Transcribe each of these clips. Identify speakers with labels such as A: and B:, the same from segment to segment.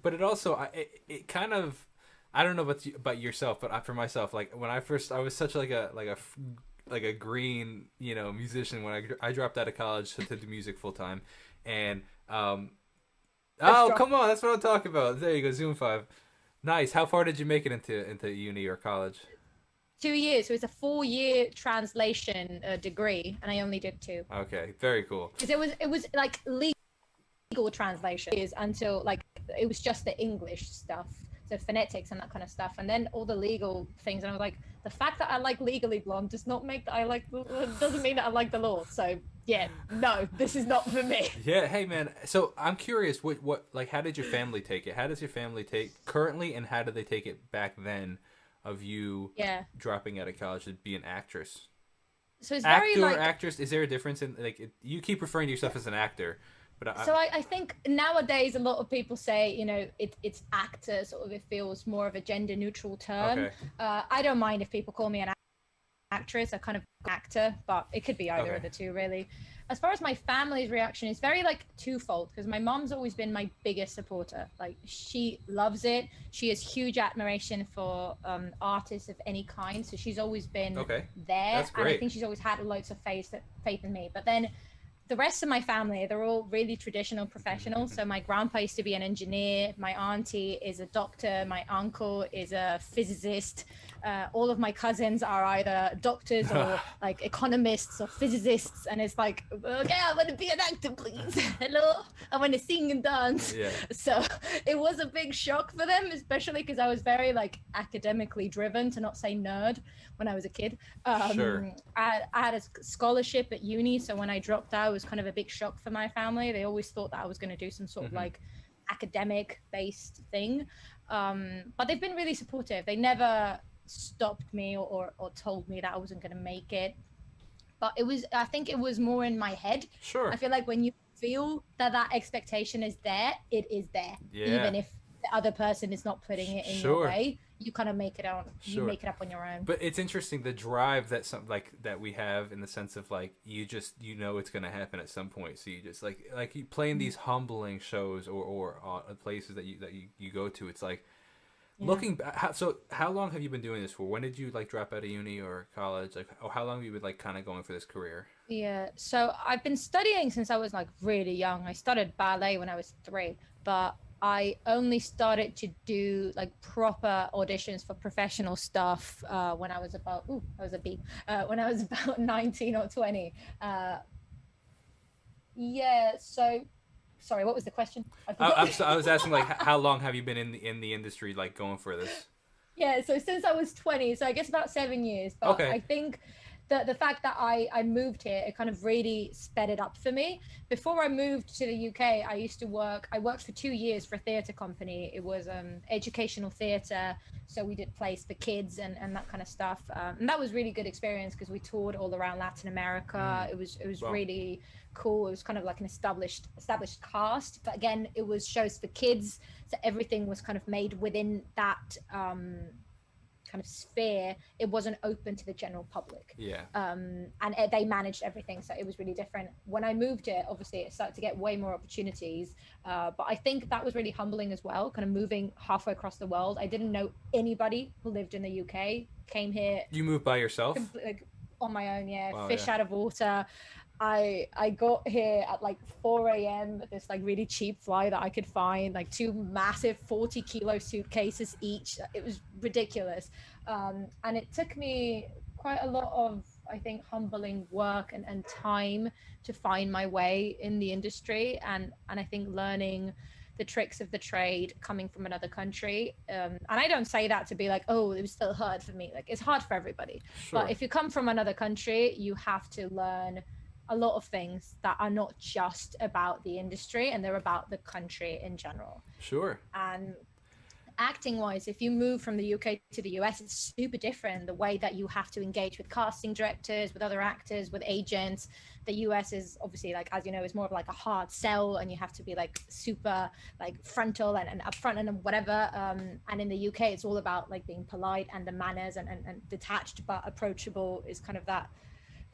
A: but it also it kind of, I don't know about yourself, but for myself, like when I was such like a green, musician when I dropped out of college to do music full time, and oh, come on, that's what I'm talking about. There you go, Zoom 5. Nice. How far did you make it into uni or college?
B: 2 years. So it's a 4-year translation degree, and I only did two
A: Okay, very cool.
B: because it was like legal translation is until like it was just the English stuff, so phonetics and that kind of stuff, and then all the legal things. And I was like, the fact that I like Legally Blonde does not make that I like doesn't mean that I like the law. So yeah, no, this is not for me.
A: Yeah, hey man. So I'm curious, what like how did your family take it? How does your family take currently, and how did they take it back then, of you
B: Yeah.
A: dropping out of college to be an actress?
B: So it's very
A: Actor or
B: like
A: actress? Is there a difference in like you keep referring to yourself as an actor, but
B: so I think nowadays a lot of people say, it's actor, sort of, it feels more of a gender neutral term.
A: okay,
B: I don't mind if people call me an actress, a kind of actor, but it could be either
A: okay,
B: of the two, really. As far as my family's reaction, is very like twofold, because my mom's always been my biggest supporter. Like, she loves it. She has huge admiration for artists of any kind, so she's always been
A: okay.
B: there,
A: That's
B: and I
A: great.
B: think she's always had loads of faith in me. But then the rest of my family, they're all really traditional professionals. So my grandpa used to be an engineer, my auntie is a doctor, my uncle is a physicist. All of my cousins are either doctors or like economists or physicists, and it's like, okay, I want to be an actor, please. Hello, I want to sing and dance.
A: Yeah,
B: So it was a big shock for them, especially because I was very like academically driven, to not say nerd, when I was a kid.
A: sure.
B: I had a scholarship at uni, so when I dropped out, it was kind of a big shock for my family. They always thought that I was going to do some sort of
A: Hmm.
B: like academic based thing, but they've been really supportive. They never stopped me or told me that I wasn't going to make it. But I think it was more in my head. I
A: Sure.
B: feel like when you feel that that expectation is there, it is there,
A: Yeah.
B: even if the other person is not putting it in your
A: Sure.
B: way. You kind of make it on. You
A: Sure.
B: make it up on your own.
A: But it's interesting the drive that some like that we have, in the sense of like you know it's gonna happen at some point, so you just like you playing these humbling shows or places that you go to. It's like
B: Yeah.
A: looking back. How long have you been doing this for? When did you like drop out of uni or college? Like, or how long have you been like kind of going for this career?
B: Yeah, so I've been studying since I was like really young. I started ballet when I was 3, but I only started to do like proper auditions for professional stuff when I was about, ooh, I was a beep, when I was about 19 or 20. Uh, yeah, so sorry, what was the question? I forgot.
A: I was asking like how long have you been in the industry, like going for this?
B: Yeah, so since I was 20, so I guess about 7 years. But
A: Okay.
B: I think the fact that I moved here, it kind of really sped it up for me. Before I moved to the UK, I worked for 2 years for a theatre company. It was educational theatre. So we did plays for kids and that kind of stuff. And that was really good experience because we toured all around Latin America.
A: Mm.
B: It was
A: Well,
B: really cool. It was kind of like an established cast, but again, it was shows for kids, so everything was kind of made within that kind of sphere. It wasn't open to the general public,
A: yeah.
B: they managed everything, so it was really different. When I moved here, obviously it started to get way more opportunities, but I think that was really humbling as well, kind of moving halfway across the world. I didn't know anybody who lived in the UK, came here
A: You moved by yourself?
B: like on my own, yeah,
A: Wow.
B: fish
A: Yeah.
B: out of water. I got here at like 4 a.m. This like really cheap fly that I could find, like two massive 40-kilo suitcases each. It was ridiculous, and it took me quite a lot of, I think, humbling work and time to find my way in the industry, and I think learning the tricks of the trade coming from another country. And I don't say that to be like, oh, it was still hard for me. Like, it's hard for everybody. But
A: Sure.
B: if you come from another country, you have to learn a lot of things that are not just about the industry, and they're about the country in general.
A: Sure.
B: And acting wise, if you move from the UK to the US, it's super different. The way that you have to engage with casting directors, with other actors, with agents. The US is obviously, like, as you know, is more of like a hard sell, and you have to be like super like frontal and upfront and whatever. And in the UK, it's all about like being polite, and the manners, and detached but approachable is kind of that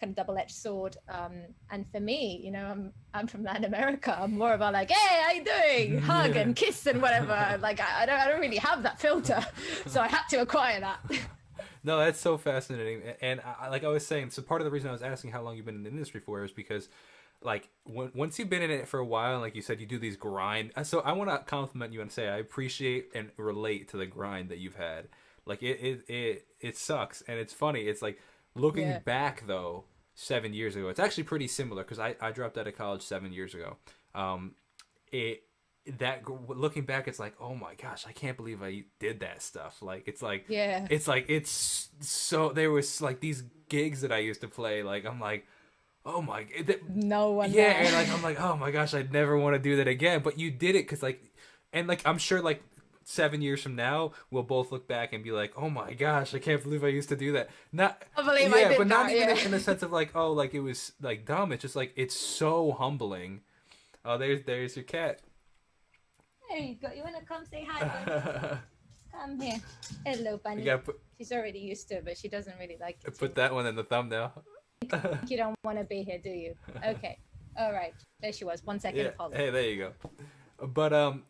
B: kind of double-edged sword. And for me, you know, I'm from Latin America. I'm more about like, hey, how you doing? Hug and kiss and whatever. Like I don't really have that filter, so I had to acquire that.
A: No, that's so fascinating. And like I was saying, so part of the reason I was asking how long you've been in the industry for is because, like, once you've been in it for a while, like you said, you do these grind. So I want to compliment you and say I appreciate and relate to the grind that you've had. Like it sucks and it's funny. It's like looking back though, 7 years ago. It's actually pretty similar because I dropped out of college 7 years ago. Looking back, it's like, oh my gosh, I can't believe I did that stuff. Like it's so there was like these gigs that I used to play. Like I'm like, oh my,
B: no one.
A: Yeah, and like I'm like, oh my gosh, I'd never want to do that again. But you did it because like, and like I'm sure like 7 years from now we'll both look back and be like, oh my gosh, I can't believe I used to do that. Not
B: I believe I did
A: but not
B: that,
A: even in the sense of like, oh, like it was like dumb. It's just like it's so humbling. Oh, there's your cat.
B: There you go. You wanna come say hi? Come here. Hello, bunny. She's already used to it, but she doesn't really like it.
A: Put that one in the thumbnail.
B: You don't want to be here, do you? Okay. All right. There she was. 1 second of hold.
A: Hey, there you go. But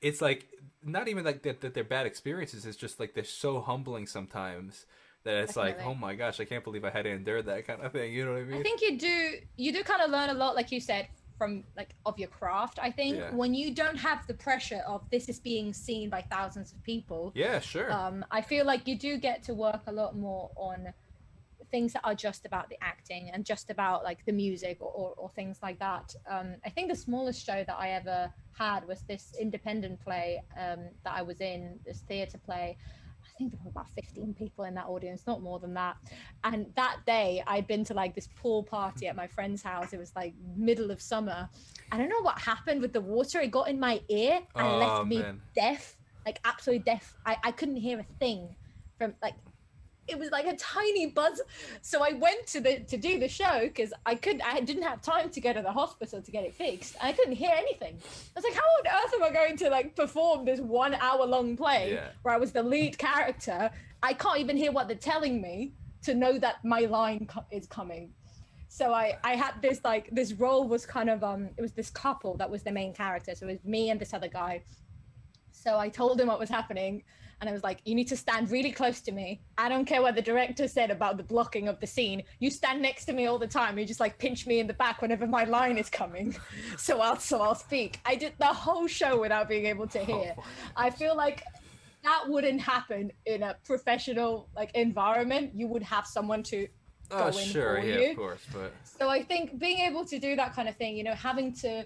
A: it's like not even like that they're bad experiences. It's just like they're so humbling sometimes that it's like, oh my gosh, I can't believe I had to endure that kind of thing. You know what I mean?
B: I think you do kind of learn a lot, like you said, from like of your craft. I think when you don't have the pressure of this is being seen by thousands of people.
A: Yeah, sure.
B: I feel like you do get to work a lot more on things that are just about the acting and just about like the music or things like that. I think the smallest show that I ever had was this independent play that I was in, this theater play. I think there were about 15 people in that audience, not more than that. And that day I'd been to like this pool party at my friend's house. It was like middle of summer. I don't know what happened with the water. It got in my ear and left me deaf, like absolutely deaf. I couldn't hear a thing from like, it was like a tiny buzz. So I went to do the show because I didn't have time to go to the hospital to get it fixed. I couldn't hear anything. I was like, how on earth am I going to like perform this 1 hour long play where I was the lead character? I can't even hear what they're telling me to know that my line is coming. So I had this like, this role was kind of, it was this couple that was the main character. So it was me and this other guy. So I told him what was happening. And I was like, you need to stand really close to me. I don't care what the director said about the blocking of the scene. You stand next to me all the time. You just like pinch me in the back whenever my line is coming. So I'll speak. I did the whole show without being able to hear. I feel like that wouldn't happen in a professional like environment. You would have someone to go in for you.
A: Of course. But
B: so I think being able to do that kind of thing, you know, having to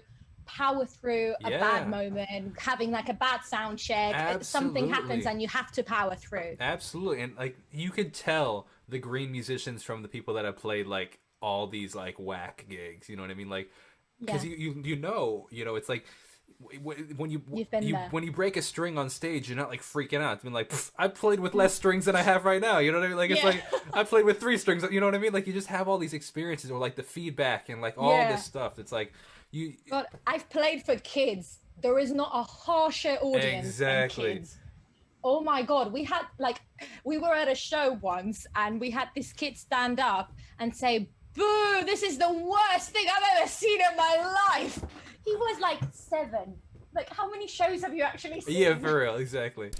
B: power through a bad moment, having like a bad sound check, something happens and you have to power through.
A: Absolutely. And like you could tell the green musicians from the people that have played like all these like whack gigs, you know what I mean? Like because you know it's like when you break a string on stage, you're not like freaking out. I mean, like I played with less strings than I have right now. You know what I mean? Like it's like I played with 3 strings. You know what I mean? Like you just have all these experiences, or like the feedback and like all this stuff. It's like God,
B: I've played for kids. There is not a harsher audience than kids. Oh my God, we were at a show once and we had this kid stand up and say, "Boo! This is the worst thing I've ever seen in my life." He was like 7. Like, how many shows have you actually seen?
A: Yeah, for real, exactly.